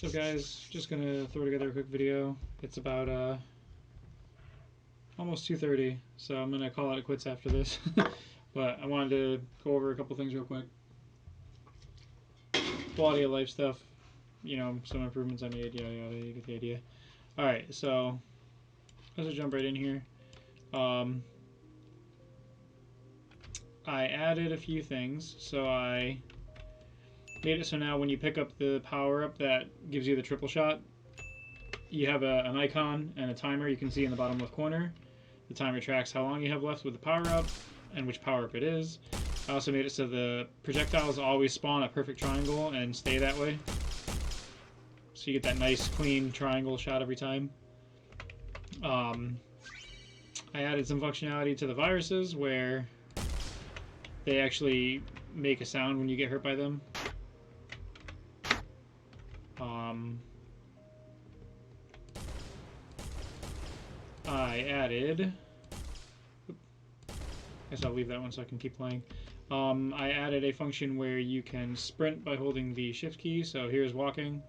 So guys, just gonna throw together a quick video. It's about almost 2:30, so I'm gonna call it quits after this. But I wanted to go over a couple things real quick. Quality of life stuff, you know, some improvements I made, yada yada, you get the idea. Alright, so let's just jump right in here. I added a few things, so I made it so now when you pick up the power up that gives you the triple shot, you have an icon and a timer you can see in the bottom left corner. The timer tracks how long you have left with the power up and which power up it is. I also made it so the projectiles always spawn a perfect triangle and stay that way. So you get that nice clean triangle shot every time. I added some functionality to the viruses where they actually make a sound when you get hurt by them. I added... I guess I'll leave that one so I can keep playing. I added a function where you can sprint by holding the shift key. So here's walking,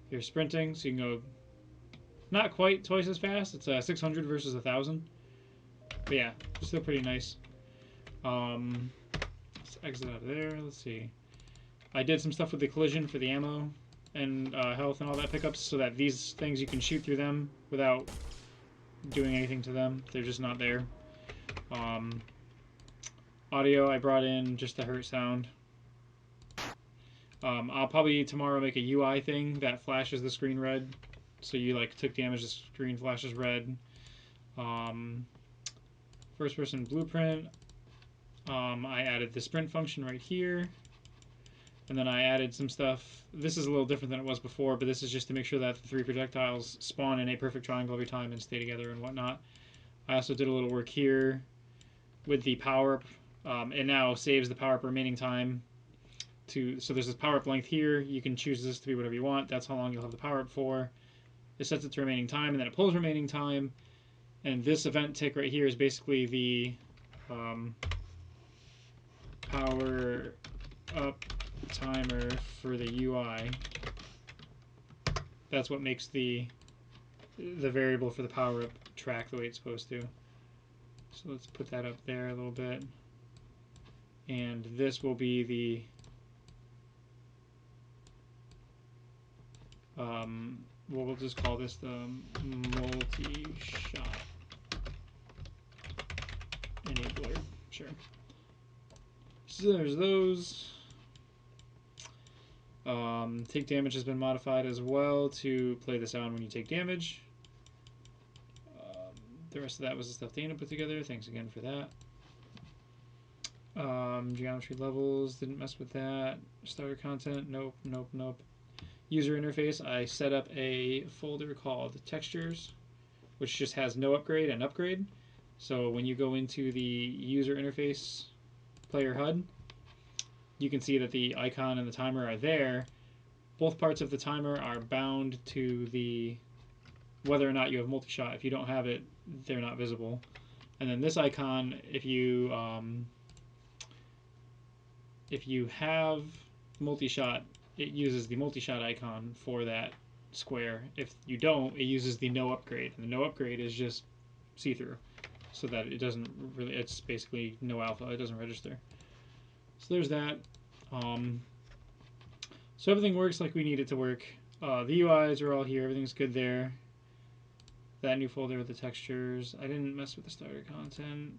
here's sprinting, so you can go not quite twice as fast. It's 600 versus 1,000. But yeah, still pretty nice. Let's exit out of there. Let's see. I did some stuff with the collision for the ammo and health and all that pickups, so that these things you can shoot through them without doing anything to them. They're just not there. Audio, I brought in just the hurt sound. I'll probably tomorrow make a UI thing that flashes the screen red. So you like took damage, the screen flashes red. First person blueprint. I added the sprint function right here. And then I added some stuff. This is a little different than it was before, but this is just to make sure that the 3 projectiles spawn in a perfect triangle every time and stay together and whatnot. I also did a little work here with the power-up. It now saves the power-up remaining time. So there's this power-up length here. You can choose this to be whatever you want. That's how long you'll have the power-up for. It sets it to remaining time, and then it pulls remaining time. And this event tick right here is basically the power-up timer for the UI. That's what makes the variable for the power-up track the way it's supposed to. So let's put that up there a little bit. And this will be the well, we'll just call this the multi-shot enabler. Sure. So there's those. Take damage has been modified as well to play the sound when you take damage. The rest of that was the stuff Dana put together. Thanks again for that. Geometry levels, didn't mess with that. Starter content, nope, nope, nope. User interface, I set up a folder called textures, which just has no upgrade and upgrade. So when you go into the user interface player HUD, you can see that the icon and the timer are there. Both parts of the timer are bound to the whether or not you have multi-shot. If you don't have it, they're not visible. And then this icon, if you have multi-shot, it uses the multi-shot icon for that square. If you don't, it uses the no upgrade. And the no upgrade is just see-through, so that it doesn't really, it's basically no alpha, it doesn't register. So there's that. So everything works like we need it to work. The UIs are all here, everything's good there. That new folder with the textures. I didn't mess with the starter content.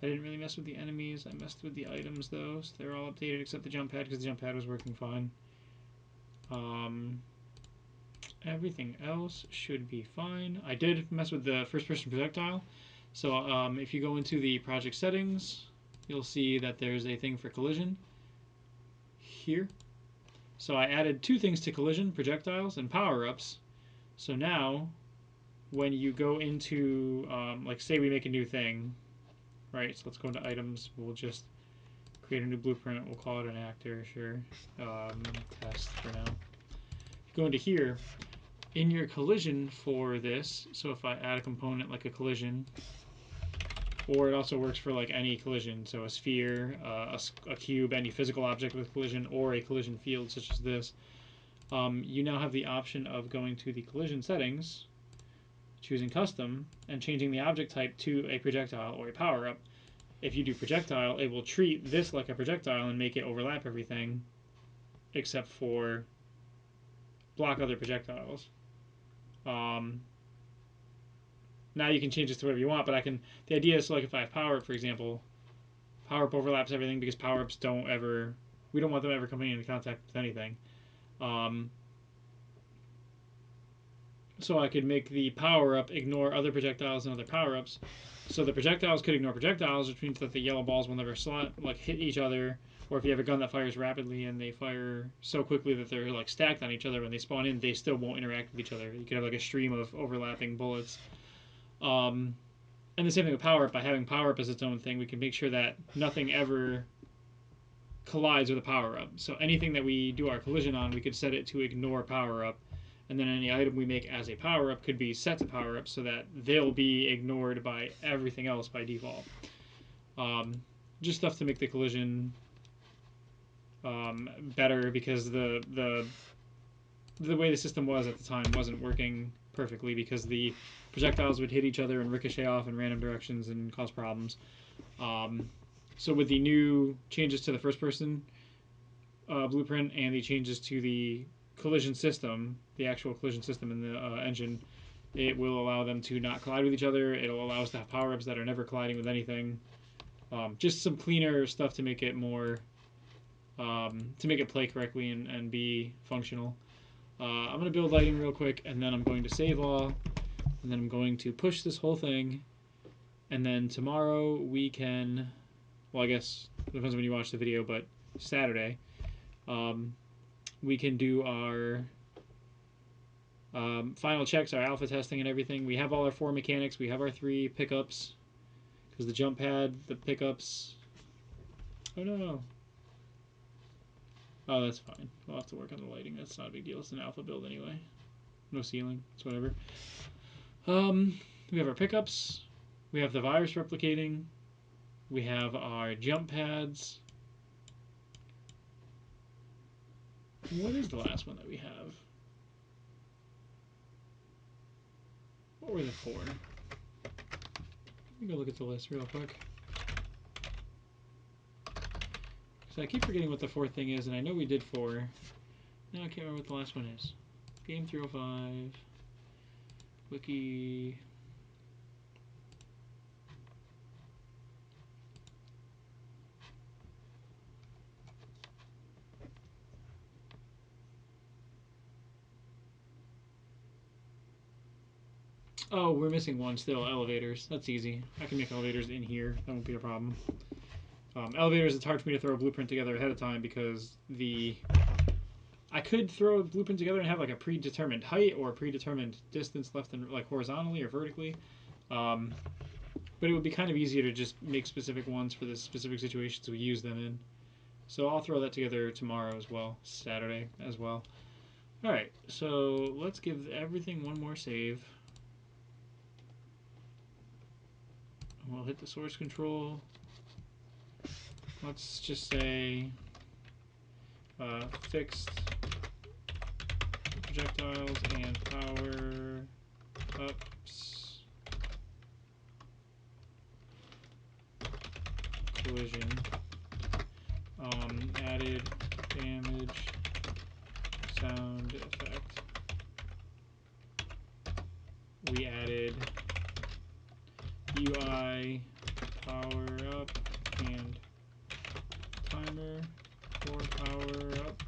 I didn't really mess with the enemies. I messed with the items though, so they're all updated except the jump pad because the jump pad was working fine. Everything else should be fine. I did mess with the first person projectile. So if you go into the project settings, you'll see that there's a thing for collision here. So I added 2 things to collision, projectiles and power-ups. So now when you go into, like say we make a new thing, right, so let's go into items, we'll just create a new blueprint, we'll call it an actor, sure, test for now. Go into here, in your collision for this, so if I add a component like a collision, or it also works for like any collision, so a sphere, a cube, any physical object with collision, or a collision field such as this, you now have the option of going to the collision settings, choosing custom, and changing the object type to a projectile or a power-up. If you do projectile, it will treat this like a projectile and make it overlap everything except for block other projectiles. Now you can change this to whatever you want, but the idea is, so like if I have power-up, for example, power-up overlaps everything because power-ups we don't want them ever coming into contact with anything. So I could make the power-up ignore other projectiles and other power-ups. So the projectiles could ignore projectiles, which means that the yellow balls will never hit each other. Or if you have a gun that fires rapidly and they fire so quickly that they're like stacked on each other, when they spawn in, they still won't interact with each other. You could have like a stream of overlapping bullets. And the same thing with power-up. By having power-up as its own thing, we can make sure that nothing ever collides with a power-up. So anything that we do our collision on, we could set it to ignore power-up. And then any item we make as a power-up could be set to power-up so that they'll be ignored by everything else by default. Just stuff to make the collision better, because the way the system was at the time wasn't working perfectly, because the projectiles would hit each other and ricochet off in random directions and cause problems. So with the new changes to the first-person blueprint and the changes to the collision system, the actual collision system in the engine, it will allow them to not collide with each other. It'll allow us to have power-ups that are never colliding with anything. Just some cleaner stuff to make it more, to make it play correctly and be functional. I'm going to build lighting real quick, and then I'm going to save all, and then I'm going to push this whole thing, and then tomorrow we can, well, I guess it depends when you watch the video, but Saturday, we can do our final checks, our alpha testing and everything. We have all our 4 mechanics. We have our 3 pickups, because the jump pad, the pickups... Oh no. Oh, that's fine. We'll have to work on the lighting. That's not a big deal. It's an alpha build anyway. No ceiling. It's whatever. We have our pickups. We have the virus replicating. We have our jump pads. What is the last one that we have? What were the 4? Let me go look at the list real quick. So I keep forgetting what the 4th thing is, and I know we did 4. Now I can't remember what the last one is. Game 305. Wiki. Oh, we're missing one still. Elevators. That's easy. I can make elevators in here. That won't be a problem. Elevators, it's hard for me to throw a blueprint together ahead of time, because I could throw a blueprint together and have like a predetermined height or a predetermined distance left and like horizontally or vertically. But it would be kind of easier to just make specific ones for the specific situations we use them in. So I'll throw that together tomorrow as well, Saturday as well. Alright, so let's give everything one more save. We'll hit the source control. Let's just say fixed projectiles and power ups collision. Added damage sound effect. We added UI power up and timer for power up.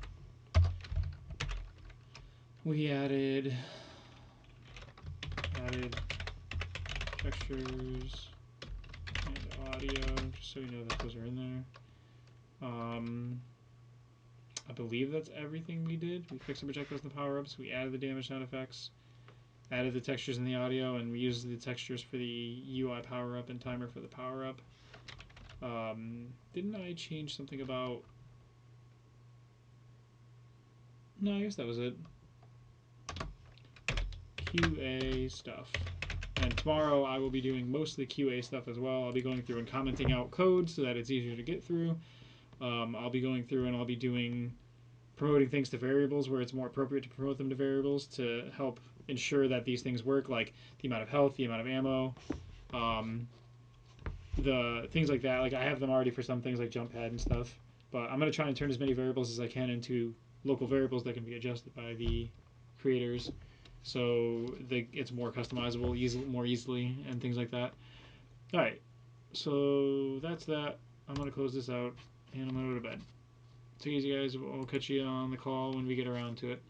We added textures and audio, just so you know that those are in there. I believe that's everything we did. We fixed the projectiles and the power-ups. We added the damage sound effects, added the textures in the audio, and we used the textures for the UI power-up and timer for the power-up. Didn't I change something about... No, I guess that was it. QA stuff. And tomorrow I will be doing mostly QA stuff as well. I'll be going through and commenting out code so that it's easier to get through. I'll be going through and I'll be doing promoting things to variables where it's more appropriate to promote them to variables to help ensure that these things work, like the amount of health, the amount of ammo, the things like that. Like I have them already for some things like jump pad and stuff, but I'm going to try and turn as many variables as I can into local variables that can be adjusted by the creators, so it's more customizable more easily and things like that. All right, so that's that. I'm going to close this out and I'm going to go to bed. Take it easy, guys. I'll catch you on the call when we get around to it.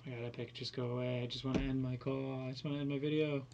I got Epic. Just go away. I just want to end my call. I just want to end my video.